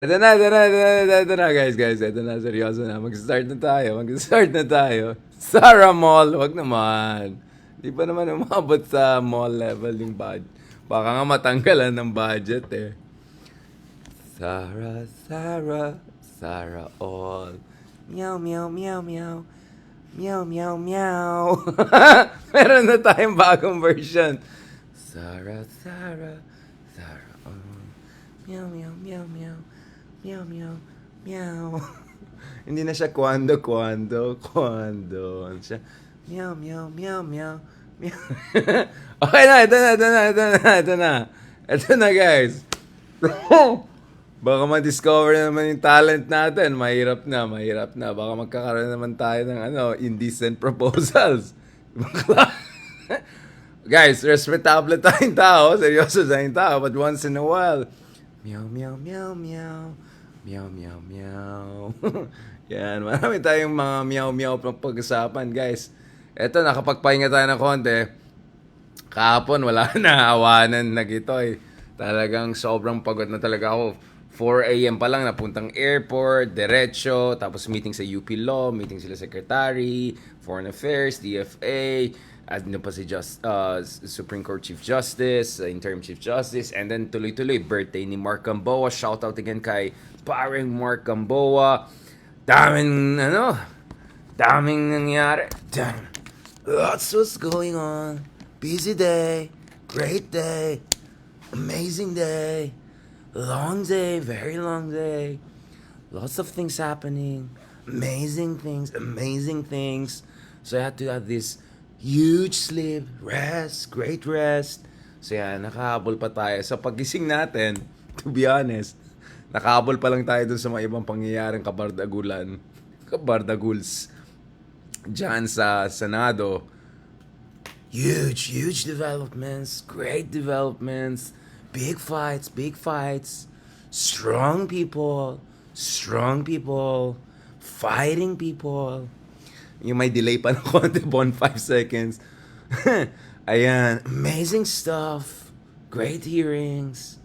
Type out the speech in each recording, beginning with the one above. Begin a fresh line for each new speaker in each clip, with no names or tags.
Ito na, guys. Ito na, seryoso na. Mag-start na tayo. Sarah Mall, wag naman. Di pa naman umabot sa mall level yung budget. Baka nga matanggalan ng budget eh. Sarah all. Meow, meow, meow, meow. Meow, meow, meow. Meron na tayong bagong version. Sarah all. Meow, meow, meow, meow. Meow, meow, meow. Hindi na siya kwando. Ano siya? Meow, meow, meow, meow. Meow. Okay na, ito na, guys. Baka ma-discover na naman yung talent natin. Mahirap na. Baka magkakaroon naman tayo ng indecent proposals. Guys, respectable tayong tao. Seryoso tayong tao. But once in a while, meow, meow, meow, meow. Meow, meow, meow. Yan, marami tayong mga meow-meow pang pag-usapan, guys. Eto, nakapagpahinga tayo ng konti. Kahapon, wala na. Awanan na gito eh. Talagang sobrang pagod na talaga ako. 4 a.m. pa lang, napuntang airport, diretso, tapos meeting sa UP Law, meeting sila Secretary, Foreign Affairs, DFA, at pa si Supreme Court Chief Justice, Interim Chief Justice, and then tuloy-tuloy, birthday ni Mark Gamboa. Shout out again kay paring Mark Gamboa. Daming nangyari. Damn. Lots was going on. Busy day, great day, amazing day, long day, very long day. Lots of things happening. Amazing things. So I had to have this huge sleep, great rest. So yan, nakahabol pa tayo. Sa pagising natin, to be honest, nakahabol pa lang tayo dun sa mga ibang pangyayaring kabardaguls dyan sa Senado. Huge developments, great developments, big fights, strong people, fighting people. Yung may delay pa ng konti, 5 seconds. Ayan, amazing stuff, great hearings,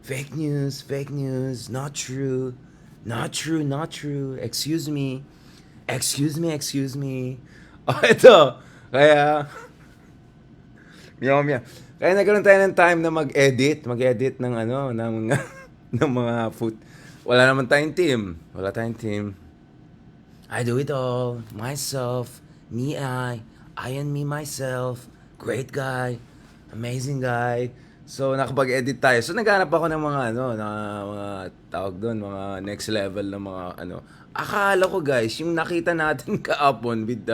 fake news, not true, excuse me. Oh, ito, kaya, meow. Kaya nagkaroon tayo ng time na mag-edit ng ng mga food. Wala tayong team. I do it all myself. I and me myself. Great guy, amazing guy. So nakapag-edit tayo. So naghanap ako ng mga mga tawag doon, mga next level na mga Akala ko, guys, yung nakita natin kaapon with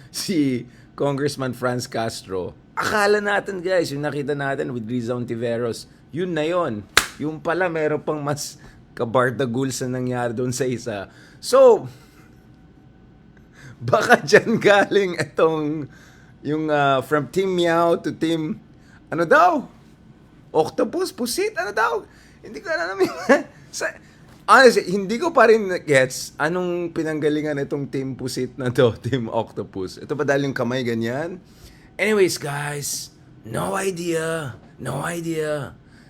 si Congressman Franz Castro. Akala natin, guys, yung nakita natin with Rizal Ontiveros, yun na yun. Yung pala, meron pang mas kabardagul sa nangyari doon sa isa. So, baka dyan galing itong yung from Team Meow to Team Octopus, Pusit, Hindi ko alam honestly, hindi ko pa rin gets anong pinanggalingan itong Team Pusit na to, Team Octopus. Ito ba dahil yung kamay ganyan? Anyways, guys, no idea.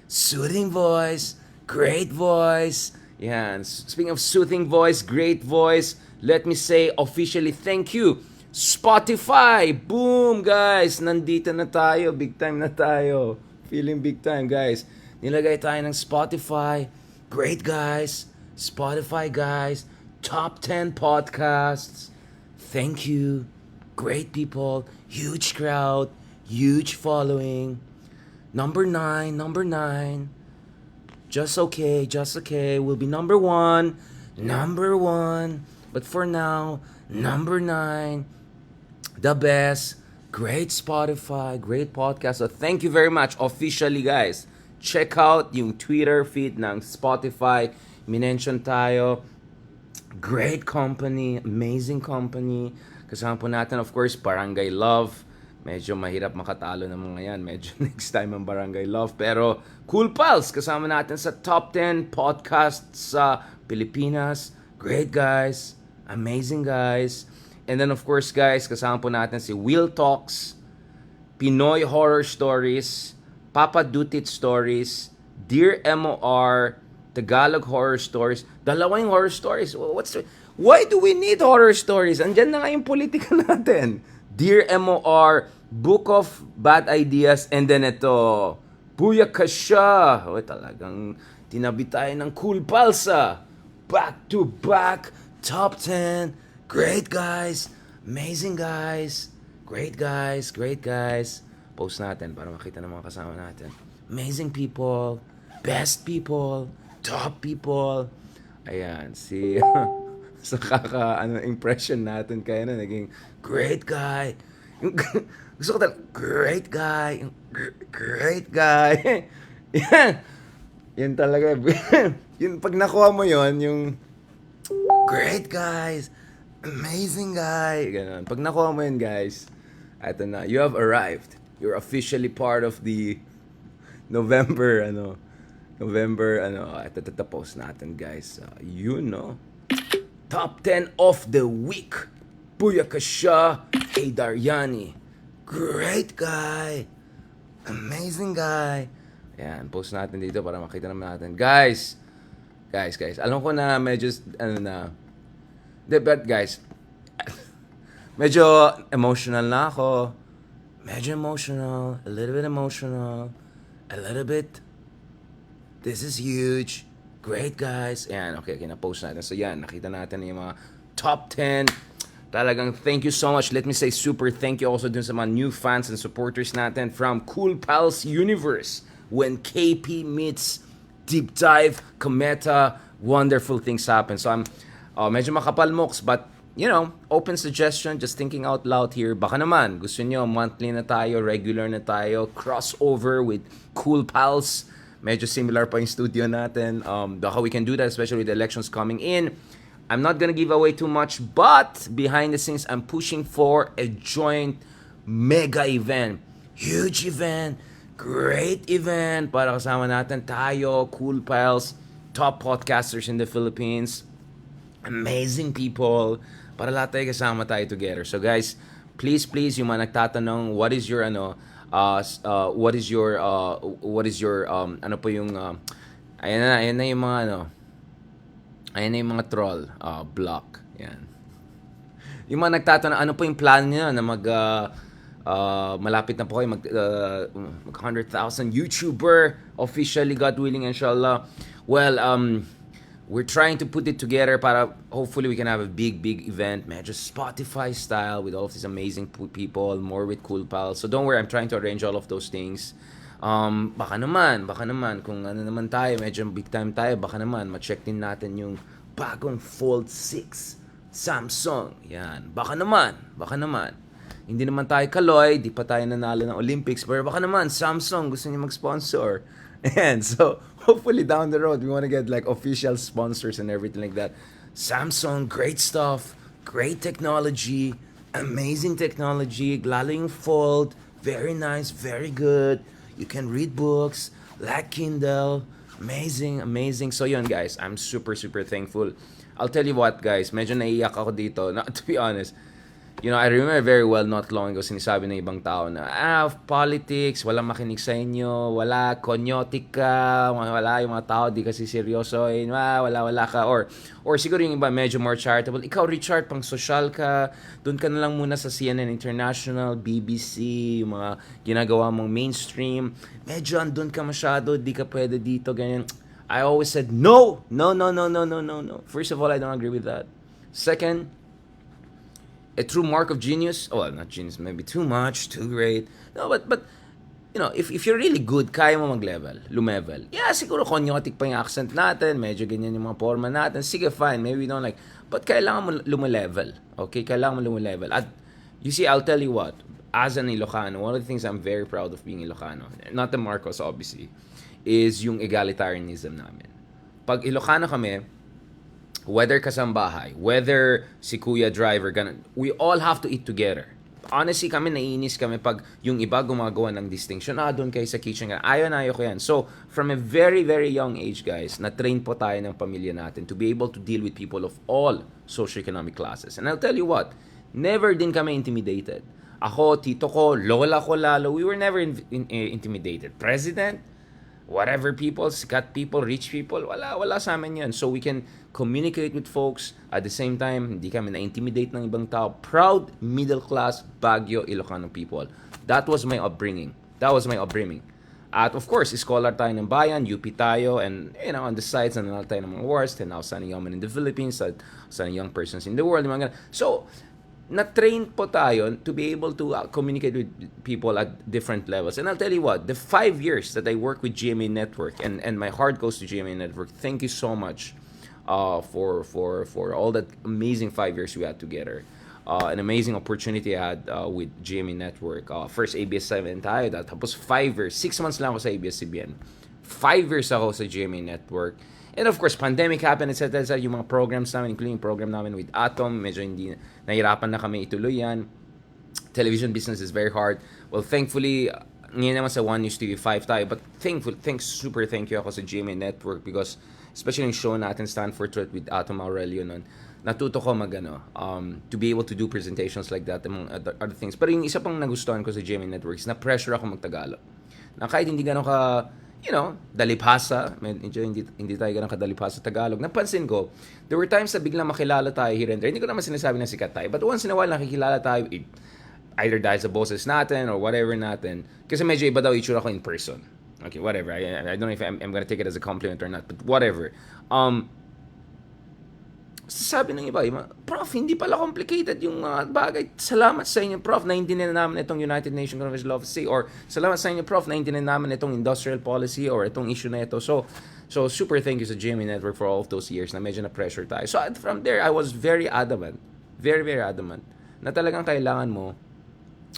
Soothing voice, great voice. Yan. Speaking of soothing voice, great voice, let me say officially thank you, Spotify. Boom, guys. Nandito na tayo. Big time na tayo. Feeling big time, guys. Nilagay tayo ng Spotify. Great guys. Spotify guys. Top 10 podcasts. Thank you. Great people. Huge crowd. Huge following. Number 9. Just okay. We'll be number 1. But for now, number 9. The best. Great Spotify. Great podcast. So thank you very much. Officially, guys. Check out yung Twitter feed ng Spotify. Minention tayo. Great company. Amazing company. Kasama po natin, of course, Barangay Love. Medyo mahirap makatalo ng mga yan. Medyo next time ang Barangay Love. Pero Cool Pals, kasama natin sa top 10 podcasts sa Pilipinas. Great guys. Amazing guys. And then, of course, guys, kasama po natin si Will Talks, Pinoy Horror Stories, Papa Dutit Stories, Dear MOR, Tagalog horror stories. Dalawang horror stories. Why do we need horror stories? Andyan na nga yung politika natin. Dear MOR, Book of Bad Ideas, and then ito, Booyaka siya. Talagang tinabi tayo ng Cool Palsa. Back to back, top 10. Great guys. Amazing guys. Great guys. Post natin para makita ng mga kasama natin. Amazing people. Best people. Top people. Ayan, si... sa impression natin kaya na naging great guy. Gusto ko talaga, great guy. Great guy. Yan. Yan talaga. Yun, pag nakuha mo yon yung great guys. Amazing guy. Ganun. Pag nakuha mo yun, guys, eto na. You have arrived. You're officially part of the November, ito post natin, guys. Top 10 of the week. Booyaka siya. Hey Dariani. Great guy. Amazing guy. Ayan, post natin dito para makita naman natin. Guys. Alam ko na medyo, but guys, medyo emotional na ako. Medyo emotional. A little bit emotional. A little bit. This is huge. Great guys. Ayan, okay, na-post natin. So yan, nakita natin yung mga top 10. Talagang thank you so much. Let me say super thank you also dun sa mga new fans and supporters natin from Cool Pals Universe. When KP meets Deep Dive, Cometa, wonderful things happen. So I'm medyo makapal mooks, but open suggestion, just thinking out loud here. Baka naman, gusto nyo, monthly na tayo, regular na tayo, crossover with Cool Pals. Medyo similar pa yung studio natin. How we can do that, especially with the elections coming in. I'm not gonna give away too much, but behind the scenes, I'm pushing for a joint mega event. Huge event. Great event. Para kasama natin tayo, Cool Pals, top podcasters in the Philippines. Amazing people. Para lahat tayo kasama tayo together. So guys, please, yung mga nagtatanong, what is your ano po yung ayan na yung mga yung mga troll block yan. Yung mga nagtatanong ano po yung plan niyo na malapit na po kayo mag 100,000 YouTuber officially, God willing, inshallah. Well, we're trying to put it together para hopefully we can have a big event, medyo Spotify style with all of these amazing people, more with Cool Pals. So don't worry, I'm trying to arrange all of those things. Baka naman kung ano naman tayo, medyo big time tayo, baka naman ma-check din natin yung bagong Fold 6 Samsung. Yan. Baka naman. Hindi naman tayo Kaloy, di pa tayo nanalo ng Olympics, pero baka naman Samsung gusto niya mag-sponsor. And so, hopefully down the road, we want to get like official sponsors and everything like that. Samsung, great stuff, great technology, amazing technology, lalo yung Fold, very nice, very good. You can read books, like Kindle, amazing. So yun guys, I'm super thankful. I'll tell you what guys, medyo naiiyak ako dito. Now, to be honest, I remember very well not long ago sinasabi ng ibang tao na politics, walang makinig sa inyo, wala, konyotik ka, wala yung mga tao, di kasi seryoso, wala ka, or siguro yung iba medyo more charitable, ikaw Richard, pang social ka, doon ka na lang muna sa CNN International, BBC, yung mga ginagawa mong mainstream, medyo andun ka masyado, di ka pwede dito, ganyan. I always said, no. First of all, I don't agree with that. Second, a true mark of genius, not genius, maybe too much, too great. No, but if you're really good, kaya mo lumevel. Yeah, siguro konyotic pa yung accent natin, medyo ganyan yung mga forma natin. Sige, fine, maybe we don't like, but kailangan mo lumilevel. Okay, kailangan mo lumilevel. At you see, I'll tell you what, as an Ilocano, one of the things I'm very proud of being Ilocano, not the Marcos obviously, is yung egalitarianism namin. Pag Ilocano kami, whether kasambahay, whether si kuya driver, ganun, we all have to eat together. Honestly, naiinis kami pag yung iba gumagawa ng distinction. Doon kayo sa kitchen. Ayaw ko yan. So, from a very, very young age, guys, na-train po tayo ng pamilya natin to be able to deal with people of all socioeconomic classes. And I'll tell you what, never din kami intimidated. Ako, tito ko, lola ko lalo, we were never intimidated. President, whatever people, sikat people, rich people, wala sa amin yan. So we can communicate with folks at the same time, hindi kami na-intimidate ng ibang tao. Proud, middle class, Baguio, Ilocano people. That was my upbringing. At of course, scholar tayo ng bayan, UP tayo, and on the sides, nananal tayo ng mga wars, 10,000 young men in the Philippines, 1,000 young persons in the world, mga ganun. So, na-train po tayo to be able to communicate with people at different levels. And I'll tell you what, the 5 years that I work with GMA Network, and my heart goes to GMA Network, thank you so much for all that amazing 5 years we had together. An amazing opportunity I had with GMA Network. First ABS-CBN tayo, tapos 5 years, 6 months lang ako sa ABS-CBN. 5 years ako sa GMA Network. And of course, pandemic happened, etc. Yung mga programs namin, including program namin with Atom, medyo hindi, nahirapan na kami ituloy yan. Television business is very hard. Well, thankfully, ngayon naman sa One News TV 5 tayo, but super thank you ako sa GMA Network because especially yung show natin, Stand for Truth with Atom Aurelio nun, natuto ko to be able to do presentations like that among other things. Pero yung isa pang nagustuhan ko sa GMA Network is na pressure ako magtagalog. Na kahit hindi gano'n ka, dalipasa, medyo hindi tayo gano'n kadalipasa Tagalog. Napansin ko, there were times na biglang makilala tayo here and there. Hindi ko naman sinasabi na sikat tayo, but once in a while nakikilala tayo, either dahil sa boses natin or whatever natin. Kasi medyo iba daw itsura ko in person. Okay, whatever. I don't know if I'm gonna take it as a compliment or not, but whatever. Sabi ng iba, Prof, hindi pala complicated yung bagay. Salamat sa inyo, Prof, naintindihan namin itong United Nations Convention of Sea, or salamat sa inyo, Prof, naintindihan namin itong industrial policy or itong issue na ito. So super thank you sa GMA Network for all of those years na medyo na pressure tayo. So from there, I was very adamant, very adamant, na talagang kailangan mo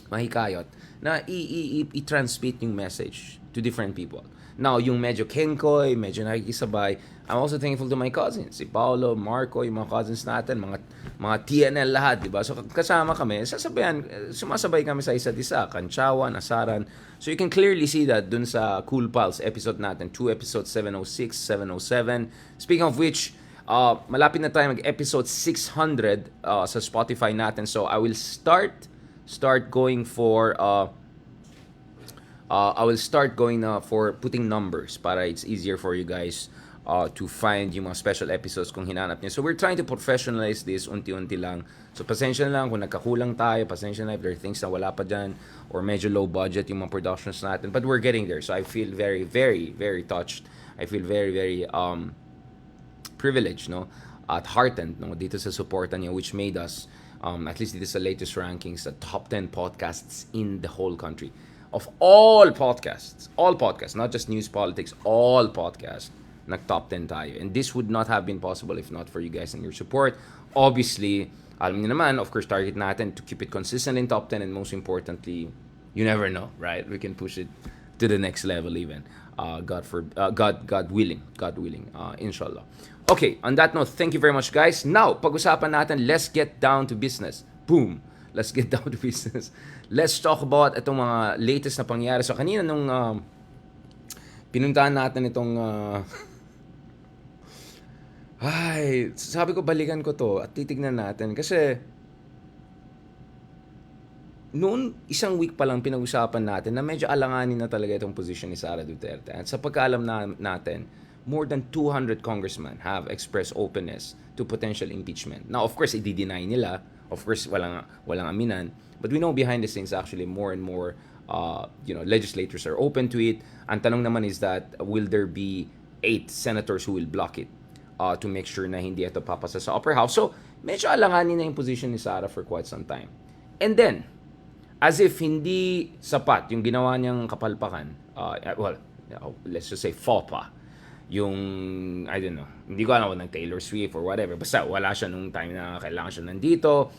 mahikayot na i-transmit yung message to different people. Now, yung medyo kenkoy, medyo nakikisabay, I'm also thankful to my cousins, si Paolo, Marco, yung mga cousins natin, mga TNL lahat, di ba? So, kasama kami, sumasabay kami sa isa't isa, Kantsawan, Asaran. So, you can clearly see that dun sa Cool Pals episode natin, 2 episodes 706, 707. Speaking of which, malapit na tayo mag-episode 600 sa Spotify natin. So, I will start going for for putting numbers para it's easier for you guys to find yung mga special episodes kung hinanap niyo. So we're trying to professionalize this unti-unti lang. So pasensya na lang kung nagkakulang tayo, pasensya na if there are things na wala pa dyan or medyo low budget yung mga productions natin. But we're getting there. So I feel very, very, very touched. I feel very, very privileged, at heartened, dito sa supportan niyo, which made us at least dito sa latest rankings, the top 10 podcasts in the whole country. Of all podcasts, not just news, politics, all podcasts, nag-top 10 tayo. And this would not have been possible if not for you guys and your support. Obviously, alam niyo naman, of course, target natin to keep it consistent in top 10, and most importantly, you never know, right? We can push it to the next level even. God willing, inshallah. Okay, on that note, thank you very much, guys. Now, pag-usapan natin, let's get down to business. Boom! Let's get down to business. Let's talk about itong mga latest na pangyayari. So, kanina nung pinuntahan natin itong sabi ko balikan ko to at titignan natin. Kasi noon, isang week pa lang pinag-usapan natin na medyo alanganin na talaga itong position ni Sara Duterte. At sa pagkaalam natin, more than 200 congressmen have expressed openness to potential impeachment. Now, of course, i-deny nila. Of course, walang aminan. But we know behind the scenes, actually, more and more legislators are open to it. Ang tanong naman is that, will there be 8 senators who will block it to make sure na hindi ito papasa sa upper house? So, medyo alanganin na yung position ni Sara for quite some time. And then, as if hindi sapat yung ginawa niyang kapalpakan, let's just say faux pas, yung, I don't know, hindi ko alam kung Taylor Swift or whatever, basta wala siya nung time na kailangan siya nandito.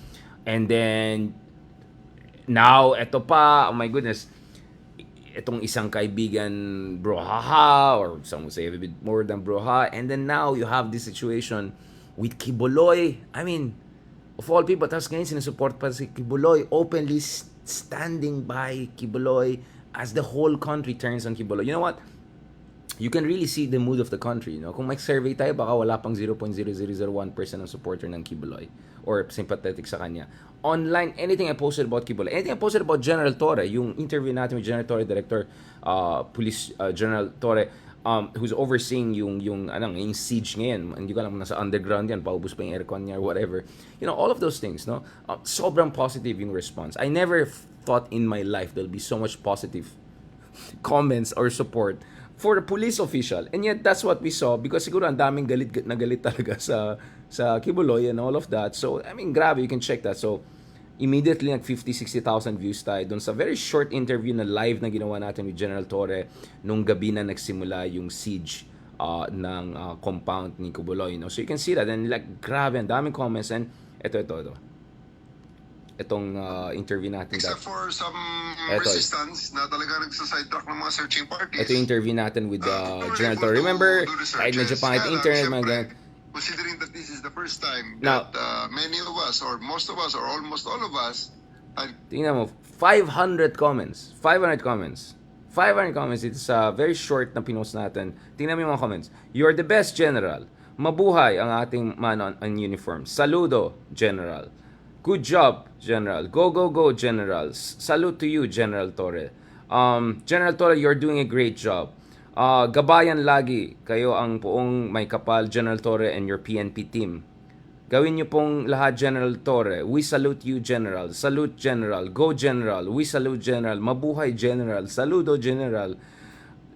And then, now, eto pa, oh my goodness, itong isang kaibigan, brohaha, or some would say a bit more than broha, and then now, you have this situation with Kibuloy. I mean, of all people, tapos ngayon sinasupport pa si Kibuloy, openly standing by Kibuloy as the whole country turns on Kibuloy. You know what? you can really see the mood of the country. No? Kung may survey tayo, baka wala pang 0.0001% ng supporter ng Kibuloy or sympathetic sa kanya. Online, anything I posted about Kibuloy, anything I posted about General Torre, yung interview natin with General Torre, Director, Police General Torre, who's overseeing yung siege ngayon. Hindi ko alam kung nasa underground yan, paubos pa yung aircon niya or whatever. You know, all of those things, no? Sobrang positive yung response. I never thought in my life there'll be so much positive comments or support for the police official. And yet, that's what we saw because siguro ang daming galit na galit talaga sa Kibuloy and all of that. So, I mean, grabe, you can check that. So, immediately nag 50-60,000 views tayo dun sa very short interview na live na ginawa natin with General Torre nung gabi na nagsimula yung siege ng compound ni Kibuloy. No? So, you can see that. And like, grabe, ang daming comments. And ito. Itong interview natin.
Except for some resistance na talaga nagsasidetrack ng mga searching parties.
Ito yung interview natin with General Torre. Remember, kahit medyo pangit internet, mga ganun.
Considering that this is the first time
Now,
that many of us, or most of us, or almost all of us,
tingnan mo, 500 comments. 500 comments. It's very short na pinost natin. Tingnan mo yung mga comments. You're the best, General. Mabuhay ang ating man on uniform. Saludo, General. Good job, General. Go, General. Salute to you, General Torre. General Torre, you're doing a great job. Gabayan lagi kayo ang buong may kapal, General Torre, and your PNP team. Gawin niyo pong lahat, General Torre. We salute you, General. Salute, General. Go, General. We salute, General. Mabuhay, General. Saludo, General.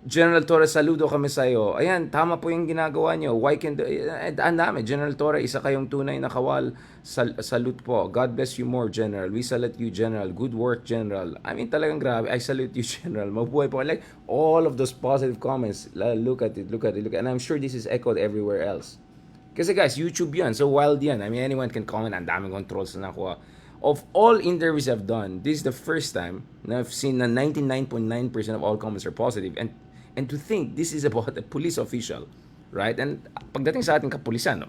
General Torre, saludo kami sa iyo. Ayan, tama po yung ginagawa niyo. Why can ang dami. General Torre, isa kayong tunay na kawal. Salute po. God bless you more, General. We salute you, General. Good work, General. I mean, talagang grabe. I salute you, General. Mabuhay po. Like, all of those positive comments. Look at it. And I'm sure this is echoed everywhere else. Kasi guys, YouTube yan. So wild yan. I mean, anyone can comment. Ang daming controls na nakuha. Of all interviews I've done, this is the first time na I've seen na 99.9% of all comments are positive. And to think this is about a police official, right? And pagdating sa ating kapulisan, no?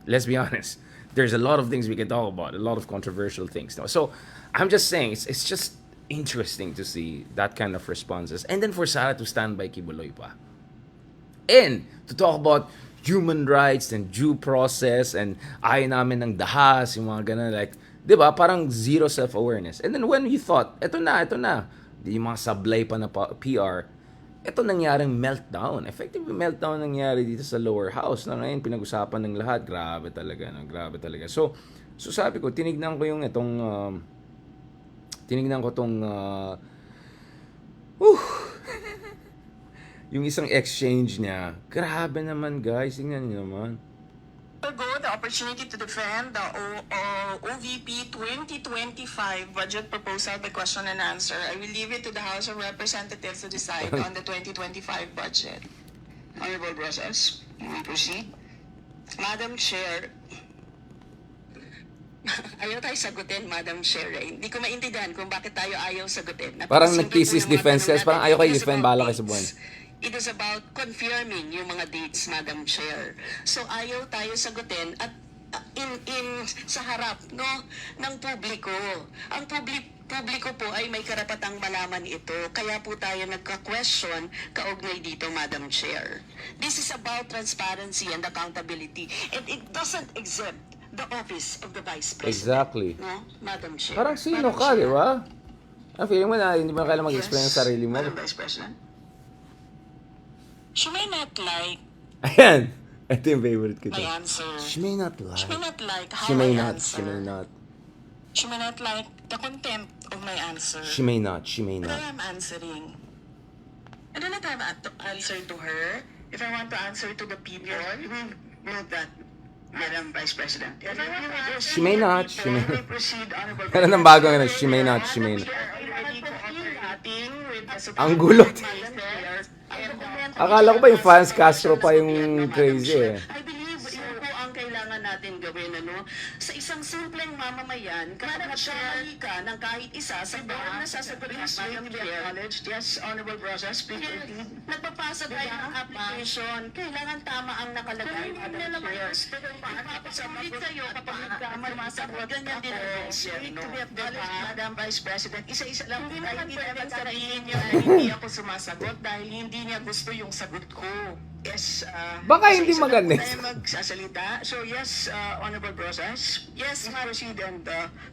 Let's be honest, there's a lot of things we can talk about, a lot of controversial things. No? So I'm just saying, it's just interesting to see that kind of responses. And then for Sara to stand by Kibuloy pa. And to talk about human rights and due process and ayaw namin ng dahas, yung mga ganun, like, di ba? Parang zero self-awareness. And then when you thought, eto na, yung mga sablay pa na PR, ito nangyaring meltdown. Effectively meltdown nangyari dito sa lower house. Na ngayon pinag-usapan ng lahat. Grabe talaga. So sabi ko, tinignan ko tong yung isang exchange niya. Grabe naman, guys. Tingnan niyo naman.
Ago, the opportunity to defend the OVP 2025 budget proposal by question and answer. I will leave it to the House of Representatives to decide on the 2025 budget. Honorable Rosas, you may proceed. Madam Chair, ayaw tayo sagutin, Madam Chair. Hindi ko maintindihan kung bakit tayo ayaw sagutin.
Parang nag-thesis defense guys. Parang ayaw kayo defend, bala kayo sa buwan.
It is about confirming yung mga dates, Madam Chair. So ayaw tayo sagutin at in sa harap ng publiko. Ang publiko po ay may karapatang malaman ito. Kaya po tayo nagka-question kaugnay dito, Madam Chair. This is about transparency and accountability. And it doesn't exempt the office of the Vice President.
Exactly.
No, Madam Chair.
Parang sino ka, di ba? Ang feeling mo na hindi mo kailangan mag-explain sa sarili mo.
Madam Vice President. She may not like
Ayan. Ito yung favorite ko.
my answer.
She may not like.
She may not like how
She may
I
not.
answer.
She may not.
She may not like the content of my answer.
She may not. She may
But
not.
I am answering. I do not have to answer to her. If I want to answer to the people, you will note that, Madam Vice President. If I want to answer
She may
to the
not.
people,
She may
I will
not.
proceed, Honorable
Meron ng bagong ano, she may not. She may not. Ang gulo. Akala ko ba yung fans Castro pa yung crazy eh.
I believe yun po ang kailangan natin gawin, ano? Sa isang simpleng mamamayan, kapag nagkamali ka ng kahit isa sa board na sasagutin at Madam Chair.
Yes, honorable process, please proceed.
Nagpapasa tayo ng application. Kailangan tama ang nakalagay, Madam Chair. Ipapasulit sa'yo kapag nagkamali sa board. Ganyan din ang
Need
no?
to be acknowledged, Madam Vice President. Isa-isa lang
Hindi
po tayo.
naman
Hindi
pwedeng
naman
sabihin
sabihin
niyo
niyo
na
na hindi ako sumasagot dahil hindi niya gusto yung sagot ko. Yes.
Baka hindi
isa-isa lang
maganda.
po tayo magsasalita. So yes, honorable process. Yes, proceed and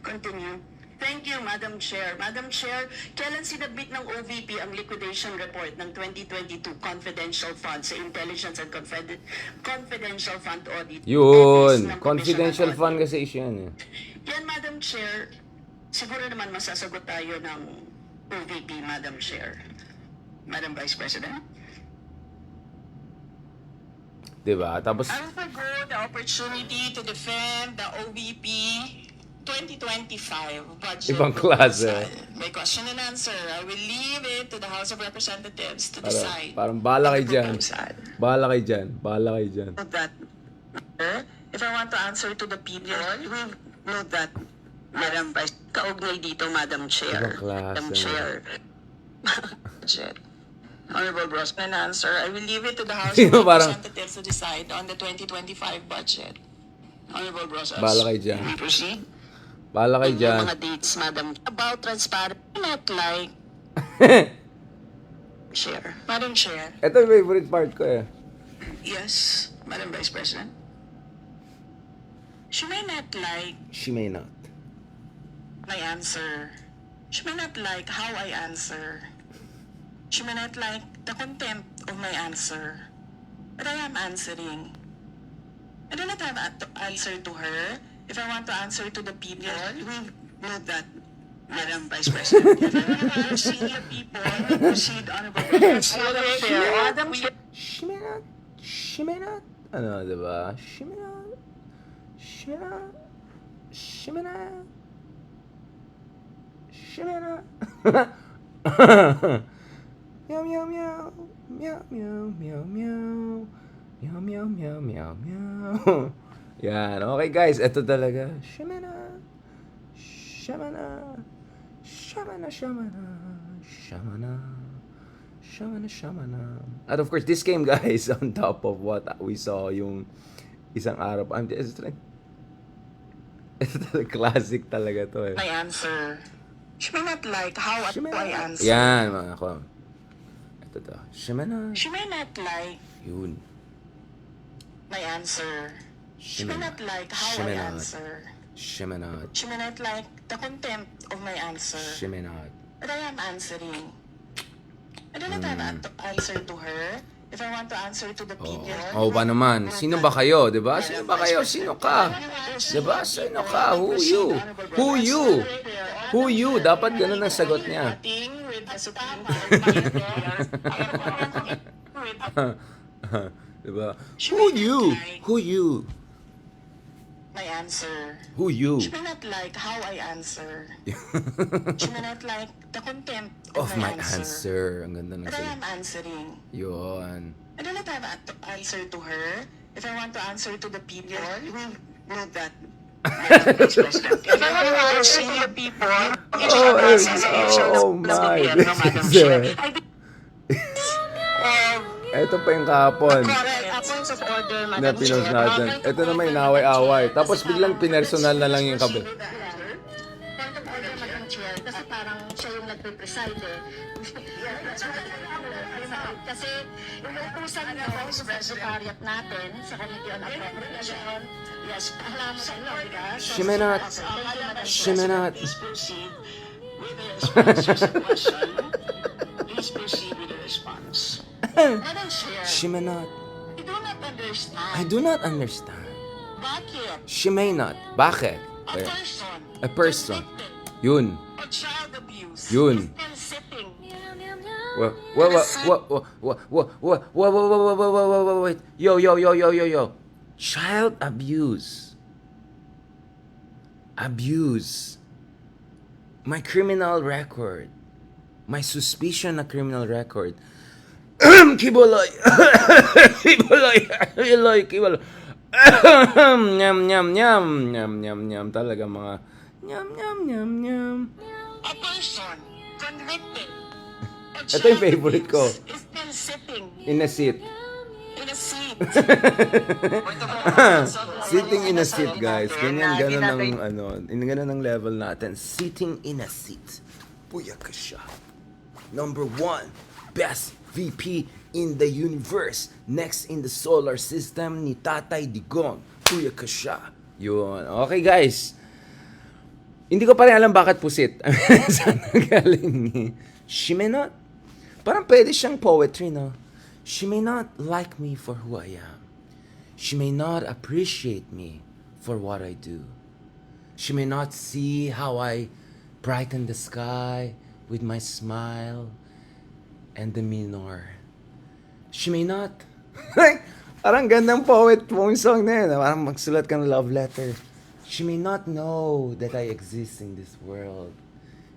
continue.
Thank you, Madam Chair. Madam Chair, kailan sinabit ng OVP ang liquidation report ng 2022 confidential fund sa Intelligence and Confidential Fund Audit? Office
Yun.
ng
Confidential
Commissioner
fund
Audit?
kasi issue yan eh.
Yan, Madam Chair, siguro naman masasagot tayo ng OVP, Madam Chair.
Madam Vice President.
Diba? Tapos,
I will forgo the opportunity to defend the OVP 2025 budget
Ibang klase.
proposal. By question and answer, I will leave it to the House of Representatives to decide.
parang bahala kayo
the
dyan.
proposal.
Bahala kayo dyan. Bahala kayo dyan.
Note that, if I want to answer to the people, we will note that, Madam Vice.
Kaugnay dito, Madam Chair.
Ibang klase
Madam
na.
Chair.
Budget. Honorable Bros, an answer. I will leave it to the House
Sino
of
parang-
Representatives to decide on the 2025 budget. Honorable Bros.
Bahala kayo dyan.
We proceed.
Bahala kayo dyan.
Yung mga dates, Madam. About transparent, not like Chair.
Madam Chair.
Ito yung favorite part ko eh.
Yes, Madam Vice President. She may not like
She may not.
my answer. She may not like how I answer. She may not like the content of my answer. But I am answering. I do not have an answer to her. If I want to answer to the people, we will note that, Madam Vice President. If I want to senior people, we proceed, Honorable President.
Madam Chair. Madam Chair.
She may not. She may not. Ano, diba? She may not. She may not. She may not. She may not. Meow, meow, meow. Meow, meow, meow, meow. Meow, meow, meow, meow, meow. Yan. Okay, guys. Ito talaga. Shamana. Shamana. Shamana, shamana. Shamana. Shamana, shamana. And of course, this came, guys, on top of what we saw yung isang araw. It's talaga classic talaga to eh.
My answer. She may not like how
She may
I
not.
answer.
Yan, mga ko. Ito to. Shamana.
She may not like
Yun.
my answer. She may not like how
She may
I
not.
answer.
She may not.
She may not like the content of my answer.
She may not.
But I am answering. I do not have an answer to her. If I want to answer to the people.
Oh, pa naman. Sino ba kayo? Diba? Sino ba kayo? Sino ka? Diba? Sino ka? Who you? Who you? Who you? Dapat ganun ang sagot niya.
Meeting with the Supreme Court.
Diba? Who you? Who you?
My answer.
Who you?
She may not like how I answer. She may not like the content
Of
of
my
my answer.
answer. Ang ganda ng
But I
sagot.
am answering.
Yun.
I do not have an answer to her. If I want to answer to the people, we will note that. If I want to senior people,
Oh my. This is Ito pa yung kahapon
points of order,
na
Madam
pinost
Chair.
natin. Ito naman inaway-away. Tapos biglang pinersonal na lang yung kabi.
Point of order, Madam Chair, kasi parang siya yung nagpe-preside eh. Kasi inuutusan niyo yung secretariat natin sa Committee on Appropriation. Yes, alam sa inyo, di ba?
She may not. She may not.
Please proceed with the response to the question. Please proceed with the response.
Madam Chair,
She may not.
I do not understand.
I do not understand.
Bakit?
She may not. Bakit?
A person
A person.
convicted
Yun.
of child abuse
Yun.
is still sitting.
Wait. Yo. Child abuse. Abuse. My criminal record. My suspicion na criminal record. Kibuloy. Kibuloy. Nyam, nyam, nyam. Nyam, nyam, nyam. Talaga mga nyam, nyam, nyam, nyam.
A person convicted of
Ito yung favorite ko.
is still sitting
In a seat.
in a seat.
Sitting in a seat, guys. Ganyan ang ganyan ang level natin. Sitting in a seat. Buyaka siya. Number 1, best VP in the universe. Next in the solar system ni Tatay Digong. Buyaka siya. Yun. Okay, guys. Hindi ko pa rin alam bakit pusit. Saan galing? She may not. Parang pwede siyang poetry, no? She may not like me for who I am. She may not appreciate me for what I do. She may not see how I brighten the sky with my smile and demeanor. She may not. Parang gandang poet mong song na yun. Parang magsulat ka ng love letter. She may not know that I exist in this world.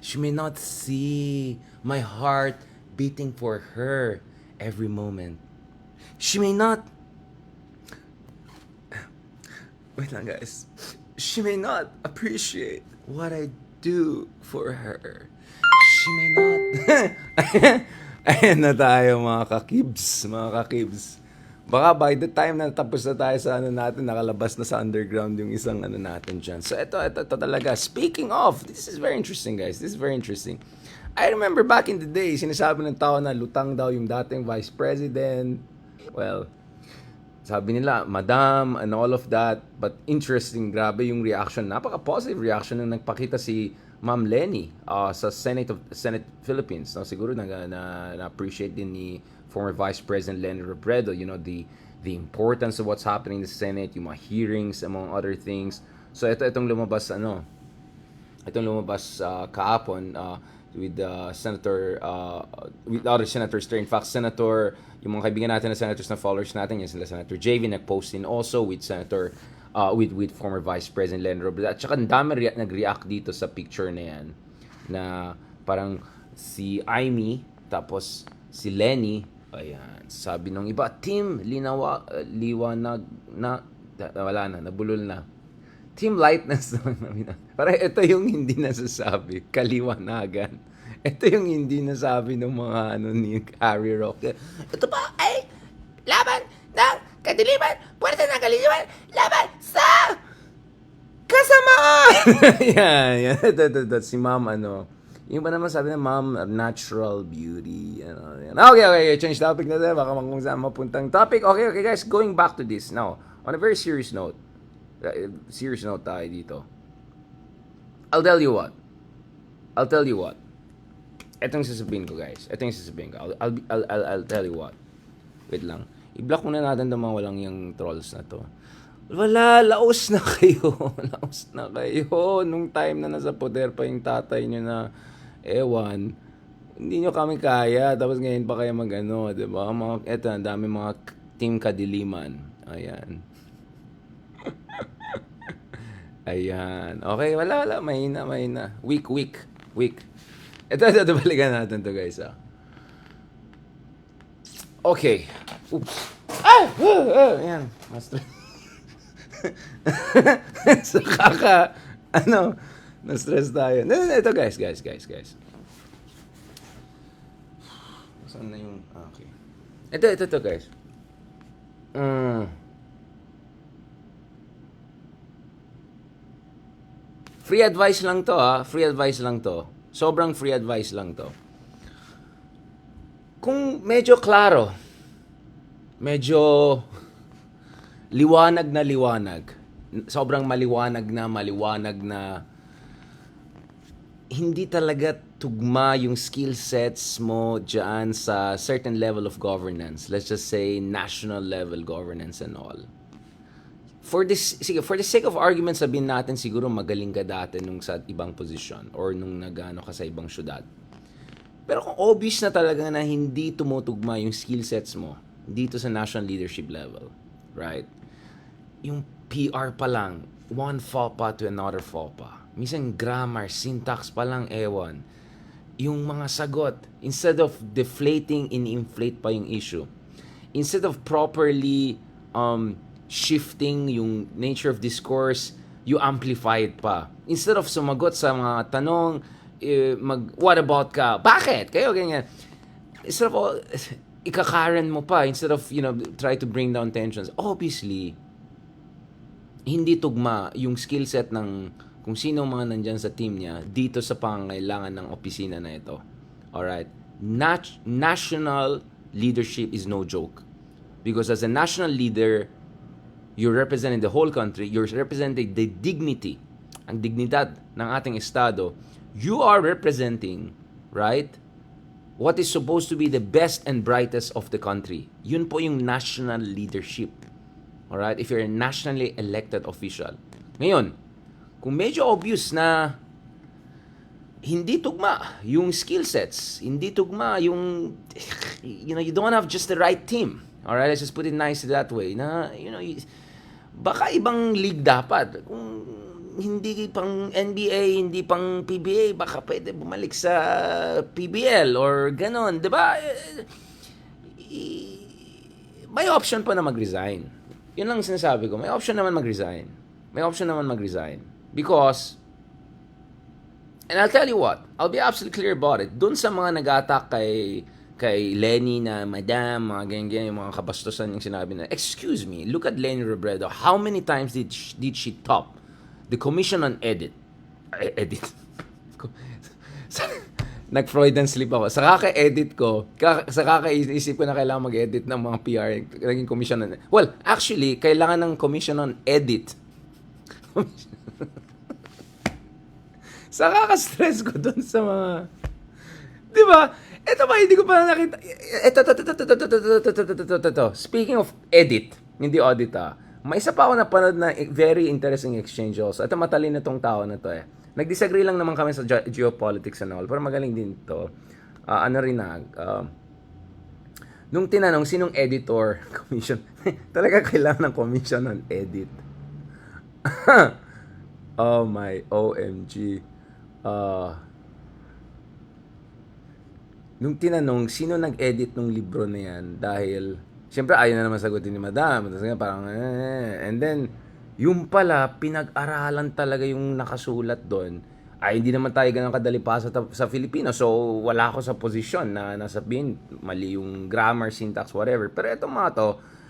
She may not see my heart beating for her every moment. She may not. Wait lang, guys. She may not appreciate what I do for her. She may not. Ayan na tayo, mga kakibs. Mga kakibs. Baka by the time na tapos na tayo sa natin, nakalabas na sa underground yung isang natin dyan. So ito talaga. Speaking of, this is very interesting, guys. This is very interesting. I remember back in the day, sinasabi ng tao na lutang daw yung dating vice president. Well, sabi nila, madam, and all of that. But interesting, grabe yung reaction. Napaka-positive reaction nung nagpakita si Ma'am Lenny sa Senate Philippines. No? Siguro na-appreciate din ni former Vice President Lenny Robredo, you know, the importance of what's happening in the Senate, yung mga hearings, among other things. So itong lumabas kahapon with with other senators there. In fact, yung mga kaibigan natin na senators na followers natin, yan sila Senator JV, nag-post din also with with former Vice President Lenny Robredo. At saka ang dami nag-react dito sa picture na yan, na parang si Amy, tapos si Lenny, ayan, sabi nung iba, Team liwanag na, wala na, nabulol na. Team lightness naman. Parang ito yung hindi nasasabi, kaliwanagan. Ito yung hindi nasabi ng mga ni Harry Roque. Ito pa ay laban ng kadiliman, puwersa ng kadiliman, laban sa kasamaan. yan. Ito, si Ma'am, yung ba naman sabi ng Ma'am, natural beauty. Yan. Okay, change topic na tayo. Baka kung saan mapuntang topic. Okay, guys, going back to this. Now, on a very serious note tayo dito. I'll tell you what. Itong sasabihin ko, guys. I'll tell you what. Wait lang. I-block muna natin itong mga walang yung trolls na to. Wala, laos na kayo. Nung time na nasa poder pa yung tatay nyo na ewan, hindi nyo kami kaya. Tapos ngayon pa kayo diba? Eto, ang dami mga team kadiliman. Ayan. Ayan. Okay, wala. Mahina. Weak. Ito, balikan natin to, guys. Okay. Oops. Ayan. Master. So, na-stress tayo. Ito, guys. Saan na yung, okay. Ito, guys. Free advice lang to, Sobrang free advice lang to. Kung medyo klaro, medyo liwanag, sobrang maliwanag na hindi talaga tugma yung skill sets mo dyan sa certain level of governance. Let's just say national level governance and all. For the sake of argument, sabihin natin siguro magaling ka dati nung sa ibang posisyon or nung nagano ka sa ibang syudad. Pero kung obvious na talaga na hindi tumutugma yung skill sets mo dito sa national leadership level, right? Yung PR pa lang, one FOPA to another FOPA. Minsan grammar, syntax pa lang, ewan. Yung mga sagot, instead of deflating, in-inflate pa yung issue. Instead of properly shifting yung nature of discourse, you amplify it pa. Instead of sumagot sa mga tanong, what about ka? Bakit? Kayo ganyan. Instead of ikakaren mo pa, instead of, try to bring down tensions. Obviously, hindi tugma yung skill set ng kung sino mga nandyan sa team niya dito sa pangangailangan ng opisina na ito. Alright? National leadership is no joke. Because as a national leader, you're representing the whole country, you're representing the dignity, ang dignidad ng ating estado. You are representing, right, what is supposed to be the best and brightest of the country. Yun po yung national leadership. Alright? If you're a nationally elected official. Ngayon, kung medyo obvious na hindi tugma yung skill sets, hindi tugma yung, you don't have just the right team. Alright? Let's just put it nicely that way. Na, baka ibang league dapat. Kung hindi pang NBA, hindi pang PBA, baka pwede bumalik sa PBL or ganon, 'di ba? May option pa na mag-resign. 'Yun lang sinasabi ko. May option naman mag-resign. Because, and I'll tell you what, I'll be absolutely clear about it. Doon sa mga nag-attack kay Lenny na madam, mga ganyan, yung mga kabastusan yung sinabi na, excuse me, look at Lenny Robredo. How many times did she top the Commission on Edit? Nag-Freudian slip ako. Sa kaka-edit ko, sa kakaisip ko na kailangan mag-edit ng mga PR, naging Commission on... Well, actually, kailangan ng Commission on Edit. Sa kaka-stress ko dun sa mga... Di ba? Ito ba, hindi ko pa nakita. Ito. Speaking of edit, hindi audit may isa pa ako napanood na very interesting exchange also. Ito matalino itong tao na to eh. Nag-disagree lang naman kami sa geopolitics and all, pero magaling din to. Nung tinanong sinong editor, commission, talaga kailangan ng commission on edit. Oh my OMG. Nung tinanong, sino nag-edit ng libro na yan? Dahil, siyempre, ayaw na naman sagutin ni Madam. Parang, and then, yung pala, pinag-aralan talaga yung nakasulat doon. Ay, hindi naman tayo ganun kadali pa sa Filipino. So, wala ako sa posisyon na nasabihin, mali yung grammar, syntax, whatever. Pero itong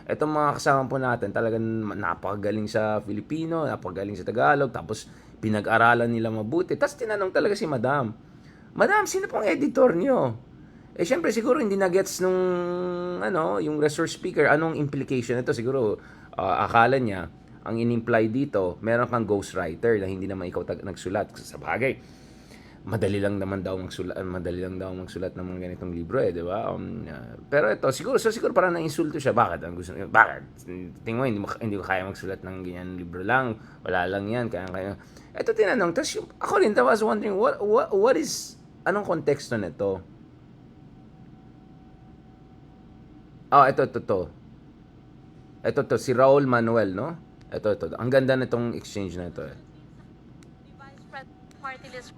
mga kasama po natin, talagang napakagaling sa Filipino, napakagaling sa Tagalog, tapos pinag-aralan nila mabuti. Tapos tinanong talaga si Madam, sino pong editor nyo? Eh, syempre, siguro hindi na-gets nung, yung resource speaker, anong implication ito. Siguro, akala niya, ang in-imply dito, meron kang ghostwriter na hindi naman ikaw nagsulat. Sa bagay, madali lang daw magsulat ng mga ganitong libro di ba? Pero ito, siguro parang na-insulto siya. Bakit? Tingin mo, hindi ko kaya magsulat ng ganyan libro lang. Wala lang yan. Kaya. Ito tinanong. Tapos, ako rin, I was wondering, what is, anong konteksto nito? Ito. Ito, si Raul Manuel, no? Ito. Ang ganda nitong exchange na ito, eh.
Vice President Party List,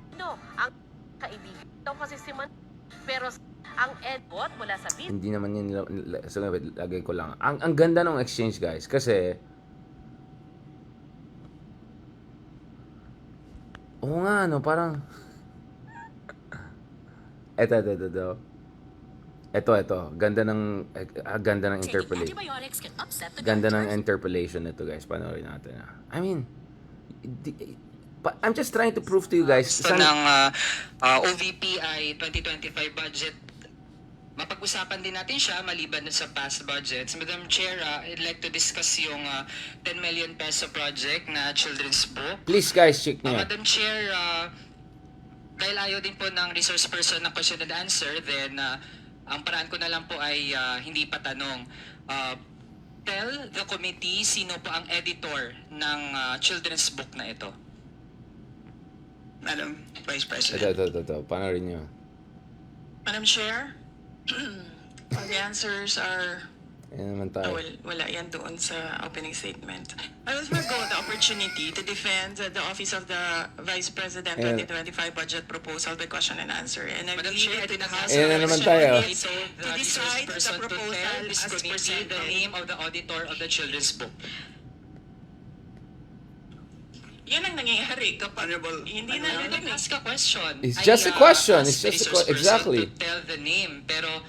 ang kaibigan daw kasi si Man, pero ang Edward mula sa bid.
Hindi naman yun, so, lagay ko lang. Ang ganda ng exchange, guys, kasi, oo nga, parang, ito. Ganda ng interpolation. Ganda ng interpolation nito, guys. Panoorin natin. I mean, I'm just trying to prove to you guys.
Gusto ng OVP 2025 budget. Mapag-usapan din natin siya maliban dun sa past budgets. Madam Chair, I'd like to discuss yung 10 million peso project na children's book.
Please, guys, check niyo.
Madam Chair, dahil ayaw din po ng resource person ng question and answer, then ang paraan ko na lang po ay hindi pa tanong. Tell the committee sino po ang editor ng children's book na ito.
Madam Vice President.
Ito. Panoorin niyo.
Madam Chair, the answers are
Ayan naman tayo.
Wala yan doon sa opening statement. I will forgo the opportunity to defend the Office of the Vice President
Ayan.
2025 budget proposal by question and answer. And I
Madam
leave
Chair,
it to the House
Ayan na
of
naman tayo.
Representatives
So,
to
the
decide the
person to
proposal
tell this
as
committee the
presented.
name of the auditor of the children's book.
Yan ang nangyayari kapag hindi na
Let me ask a question.
It's just a question. It's
asked
just a
the resource person
exactly.
to tell the name, pero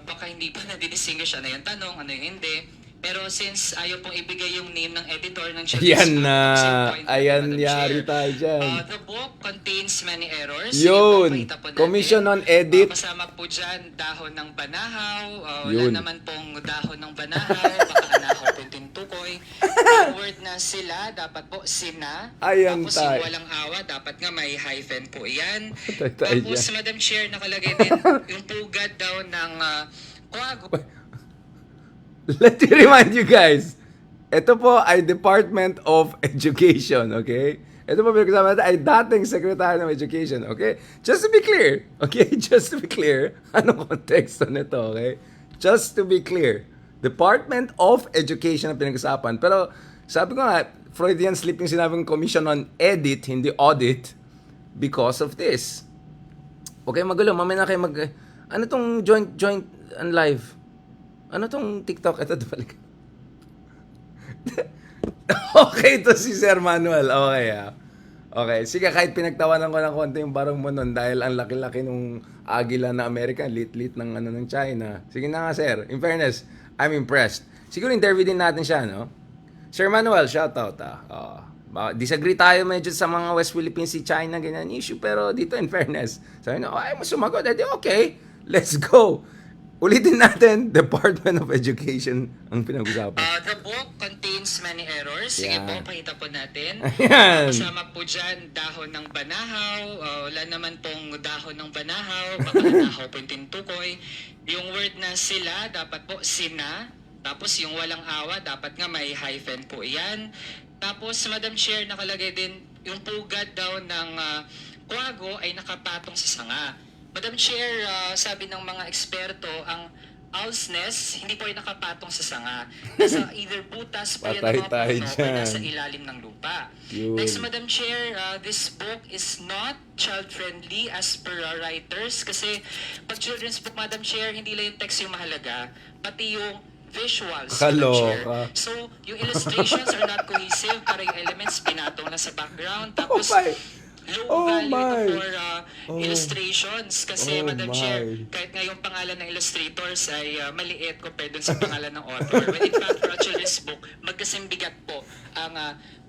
baka hindi pa na-distinguish ano yung tanong, ano yung hindi. Pero since ayaw pong ibigay yung name ng editor ng children's
Ayan
book,
na.
same point,
Ayan,
Madam
yari
Chair.
tayo dyan.
The book contains many errors.
Yun.
Ipapakita po natin.
Commission on edit.
Kasama po dyan dahon ng banahaw.
Yun.
Wala naman pong dahon ng banahaw. Baka anahaw po yung tintukoy. Yung word na sila, dapat po sina.
Ayan
Tapos
tayo.
yung walang awa, dapat nga may hyphen po yan.
Tayo
Tapos,
dyan.
Madam Chair, nakalagay din yung pugad daw ng kwago.
Let me remind you guys, ito po ay Department of Education, okay? Ito po pinag-usapan natin ay dating Secretary ng Education, okay? Just to be clear, okay? Just to be clear, anong konteksto nito, okay? Just to be clear, Department of Education ang pinag-usapan. Pero sabi ko nga, Freudian slip yung sinabing Commission on Edit, hindi Audit, because of this. Okay, magulo, mamaya na kayo ano tong joint and live? Ano tong TikTok? Ito, balik. Okay, ito si Sir Manuel. Okay, Okay, sige, kahit pinagtawanan ko ng konti yung barong mo nun dahil ang laki-laki nung agila na American, lit-lit ng ng China. Sige na nga, sir. In fairness, I'm impressed. Siguro interview din natin siya, no? Sir Manuel, shoutout, disagree tayo medyo sa mga West Philippines, si China, ganyan issue. Pero dito, in fairness, sabi na, ay, mas sumagot. Okay, let's go. Ulitin natin, Department of Education ang pinag-usapan.
The book contains many errors. Sige
Yan.
po, pakita po natin.
Ayan.
Kasama po dyan, dahon ng banahaw. Wala naman pong dahon ng banahaw. Baka anahaw po yung tintukoy. Yung word na sila, dapat po sina. Tapos yung walang awa, dapat nga may hyphen po yan. Tapos, Madam Chair, nakalagay din yung pugad daw ng kwago ay nakapatong sa sanga. Madam Chair, sabi ng mga eksperto, ang owl's hindi po ay nakapatong sa sanga. Nasa either butas po yan
Patay
ng mga
tayo
puno o
dyan.
nasa ilalim ng lupa.
Yun.
Next, Madam Chair, this book is not child-friendly as per our writers. Kasi pag children's book, Madam Chair, hindi lang yung text yung mahalaga, pati yung visuals, Madam Chair.
Kaloka.
So, yung illustrations are not cohesive, para yung elements pinatong na sa background. Tapos,
my.
low
Oh
value
my.
ito for illustrations. Kasi,
Oh
Madam
my.
Chair, kahit nga yung pangalan ng illustrators ay maliit compared dun sa pangalan ng author. When in fact, for a children's book, magkasing bigat po ang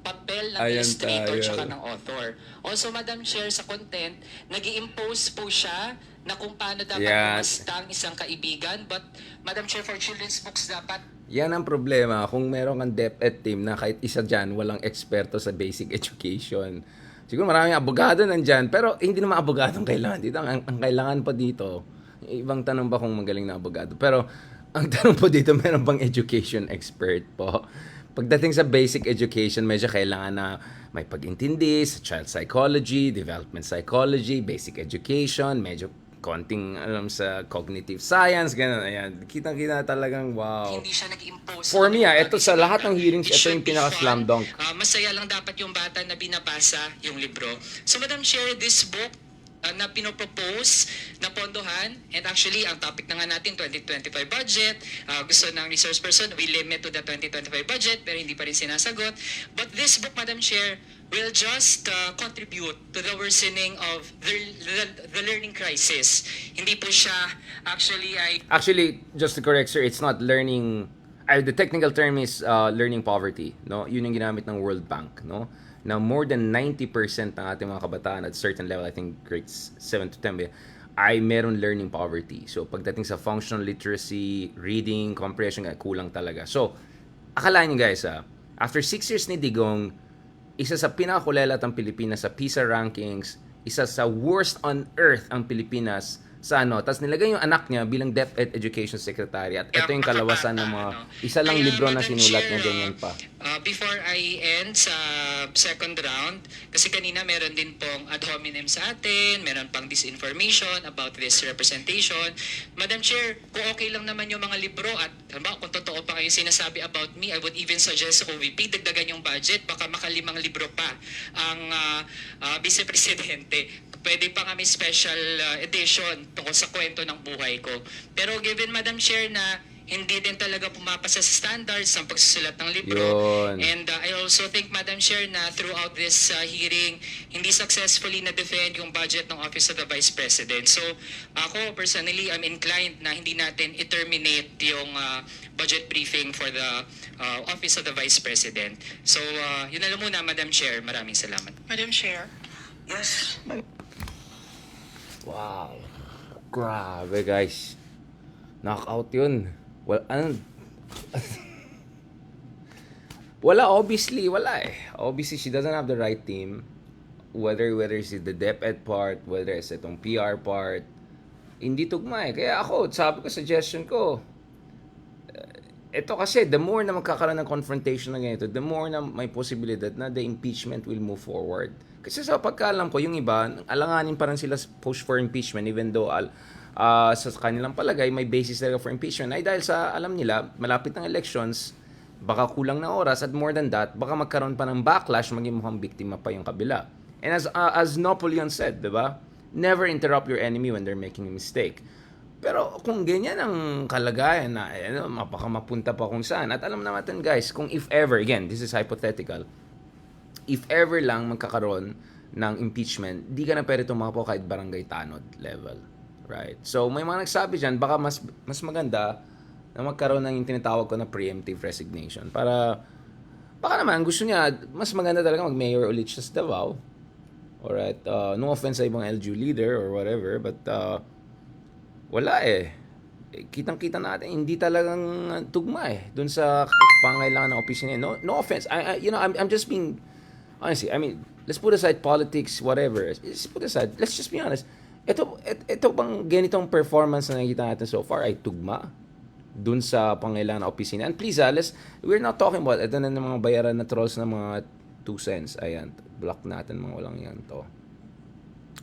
papel ng
Ayan
illustrator
tayo.
tsaka ng author. Also, Madam Chair, sa content, nag-i-impose po siya na kung paano dapat
Yan.
umasta ang isang kaibigan. But, Madam Chair, for children's books, dapat
Yan ang problema kung meron kang DepEd team na kahit isa dyan walang eksperto sa basic education. Siguro maraming abogado nandyan, pero hindi naman abogado ang kailangan dito. Ang kailangan pa dito, ibang tanong ba kung magaling na abogado? Pero ang tanong po dito, meron bang education expert po? Pagdating sa basic education, medyo kailangan na may pag-intindi sa child psychology, development psychology, basic education, medyo konting alam sa cognitive science, ganun. Ayan. Kitang-kita talagang wow.
hindi siya nag-impose.
For me,
Ano
ito
yung
sa
bagay
lahat ng hearings,
It
ito yung
should be
pinaka-slam
fun.
dunk.
Masaya lang dapat yung bata na binabasa yung libro. So, Madam Chair, this book na pinopropose na pondohan, and actually, ang topic na nga natin, 2025 budget, gusto ng resource person, we limit to the 2025 budget, pero hindi pa rin sinasagot. But this book, Madam Chair, will just contribute to the worsening of the learning crisis. Hindi po siya
Actually, just to correct, sir, it's not learning. The technical term is learning poverty. No, yun yung ginamit ng World Bank. No, now more than 90% ng ating mga kabataan at certain level, I think grades 7 to 10, ay meron learning poverty. So pagdating sa functional literacy, reading, comprehension, kulang talaga. So akalain niyo guys, after 6 years ni Digong, isa sa pinakakulelat ang Pilipinas sa PISA rankings, isa sa worst on earth ang Pilipinas sa ano, tapos nilagay yung anak niya bilang DepEd Education Secretary. At ito yung kalawasan ng mga isa lang
Kaya,
libro na
Madam
sinulat
Chair,
niya, ganyan pa.
Before I end sa second round, kasi kanina meron din pong ad hominem sa atin, meron pang disinformation about this representation. Madam Chair, kung okay lang naman yung mga libro at halimbawa, kung totoo pa kayo sinasabi about me, I would even suggest sa OVP, dagdagan yung budget, baka makalimang libro pa ang Vice Presidente. Pwede pa kami special edition tungkol sa kwento ng buhay ko. Pero given, Madam Chair, na hindi din talaga pumapasa sa standards ng pagsusulat ng libro.
Yun.
And I also think, Madam Chair, na throughout this hearing, hindi successfully na-defend yung budget ng Office of the Vice President. So, ako personally, I'm inclined na hindi natin i-terminate yung budget briefing for the Office of the Vice President. So, yun na lang muna, Madam Chair. Maraming salamat.
Madam Chair.
Yes.
Wow. Grabe, guys. Knockout yun. Well, wala, obviously, wala eh. Obviously, she doesn't have the right team. Whether it's the DepEd part, whether it's itong PR part, hindi tugma eh. Kaya ako, sabi ko, suggestion ko, ito kasi, the more na magkakaroon ng confrontation na ganito, the more na may posibilidad na the impeachment will move forward. Kasi sa pagkaalam ko, yung iba, alanganin pa rin sila push for impeachment even though sa kanilang palagay, may basis talaga for impeachment. Ay dahil sa alam nila, malapit ng elections, baka kulang na oras at more than that, baka magkaroon pa ng backlash, maging mukhang biktima pa yung kabila. And as Napoleon said, di ba? Never interrupt your enemy when they're making a mistake. Pero kung ganyan ang kalagayan na baka mapunta pa kung saan. At alam natin guys, kung if ever, again, this is hypothetical, if ever lang magkakaroon ng impeachment, di ka na pwede tumapo kahit barangay tanod level. Right? So may mga nagsabi dyan, baka mas maganda na magkaroon ng yung tinatawag ko na preemptive resignation. Para, baka naman, gusto niya, mas maganda talaga mag-mayor ulit siya sa Davao. Alright? No offense sa ibang LGU leader or whatever, but wala eh. Kitang-kita natin, hindi talagang tugma eh. Dun sa pangailangan ng opisina. No offense. I'm just being, honestly, I mean, let's put aside politics, whatever. Let's put aside, let's just be honest. Ito bang ganitong performance na nakikita natin so far ay tugma dun sa pangailangan ng opisina? And please, we're not talking about, ito na ng mga bayaran na trolls na mga 2 cents. Ayan, block natin mga walang yan to.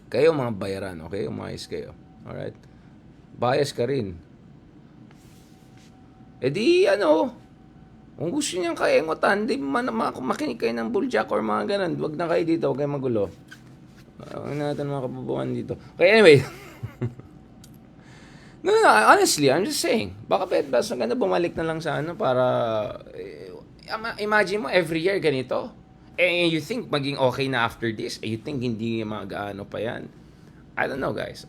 Kayo mga bayaran, okay? Umayos kayo. Alright? Bias ka rin. Eh di, kung gusto niyang kaengotan, di makinig kayo ng buljak or mga ganun. Huwag na kayo dito, huwag kayo magulo. Huwag natin mga kababuan dito. Okay, anyway. No, honestly, I'm just saying. Baka mas maganda bumalik na lang sa para, imagine mo, every year ganito. You think maging okay na after this? You think hindi mag-ano pa yan? I don't know, guys.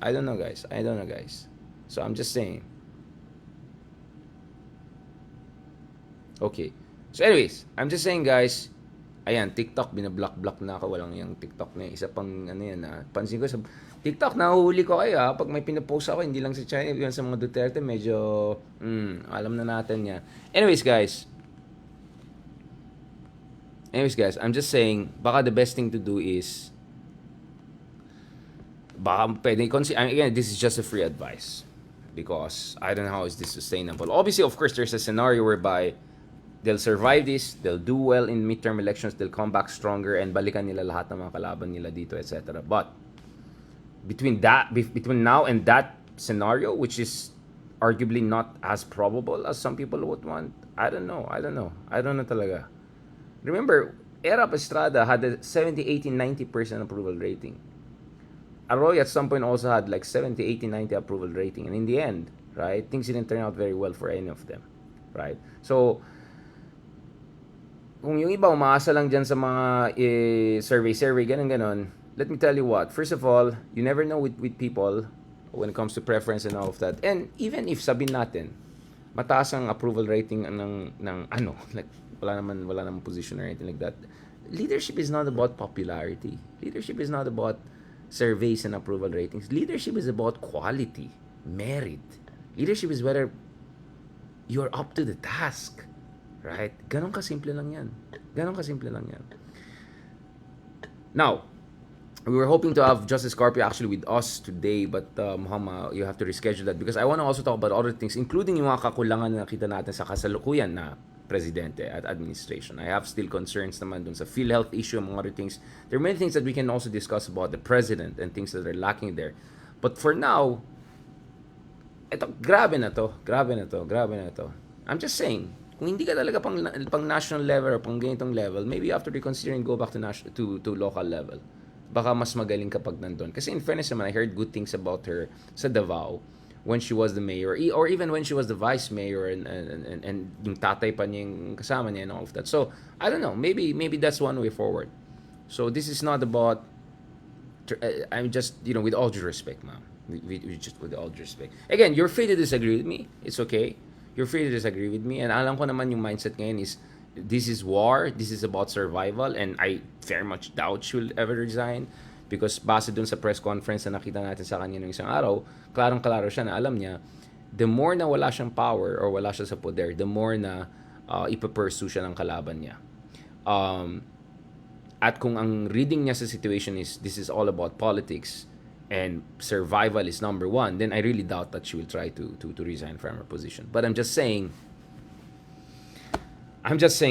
So, I'm just saying. Okay. So, anyways, I'm just saying, guys, ayan, TikTok, binablock na ako. Walang yung TikTok na isa pang, pansin ko sa TikTok, nahuhuli ko kayo, pag may pinapost ako, hindi lang sa China, yung sa mga Duterte, medyo, alam na natin yan. Anyways, guys, I'm just saying, baka the best thing to do is, baka pwede, again, this is just a free advice. Because I don't know how is this sustainable. Obviously, of course, there's a scenario whereby they'll survive this, they'll do well in midterm elections, they'll come back stronger, and balikan nila lahat ng mga kalaban nila dito, etc. But between now and that scenario, which is arguably not as probable as some people would want, I don't know talaga. Remember, Erap Estrada had a 70, 80, 90% approval rating. Arroyo at some point also had like 70, 80, 90 approval rating. And in the end, right, things didn't turn out very well for any of them. Right? So, kung yung iba umaasa lang dyan sa mga survey, ganun, let me tell you what. First of all, you never know with people when it comes to preference and all of that. And even if sabihin natin, mataas ang approval rating ng like, wala naman position or anything like that. Leadership is not about popularity. Leadership is not about surveys and approval ratings. Leadership is about quality, merit. Leadership is whether you're up to the task. Right? Ganon kasimple lang yan. Now, We were hoping to have Justice Carpio actually with us today, but Muhammad, you have to reschedule that because I want to also talk about other things, including yung mga kakulangan na nakita natin sa kasalukuyan na presidente at administration. I have still concerns naman dun sa PhilHealth issue, among other things. There are many things that we can also discuss about the president and things that are lacking there. But for now, grabe na to. I'm just saying, kung hindi ka talaga pang national level or pang ganitong level, maybe you have to reconsider and go back to local level. Baka mas magaling kapag nandun. Kasi in fairness naman, I heard good things about her sa Davao when she was the mayor, or even when she was the vice mayor, and yung tatay pa niya yung kasama niya and all of that. So, I don't know, maybe that's one way forward. So, this is not about, I'm just, with all due respect, ma'am. We just with all due respect. Again, you're free to disagree with me. It's okay. You're free to disagree with me. And alam ko naman yung mindset ngayon is, this is war, this is about survival, and I very much doubt she will ever resign because base dun sa press conference na nakita natin sa kanya nung isang araw, klarong-klaro siya na alam niya, the more na wala siyang power or wala siya sa poder, the more na ipapursue siya ng kalaban niya. At kung ang reading niya sa situation is, this is all about politics and survival is number one, then I really doubt that she will try to resign from her position. But I'm just saying,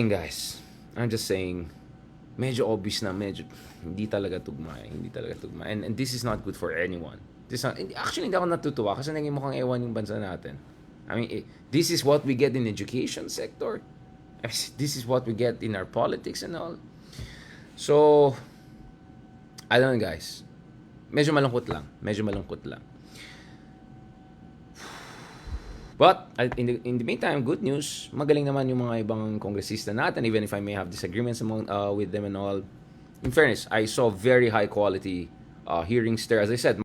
guys. Medyo obvious na, hindi talaga tugma. And this is not good for anyone. Actually, hindi ako natutuwa kasi naging mukhang ewan yung bansa natin. I mean, this is what we get in education sector. This is what we get in our politics and all. So, I don't know, guys. Medyo malungkot lang. But in the meantime, good news. Magaling naman yung mga ibang kongresista natin, even if I may have disagreements with them and all. In fairness, I saw very high quality hearings there. As I said,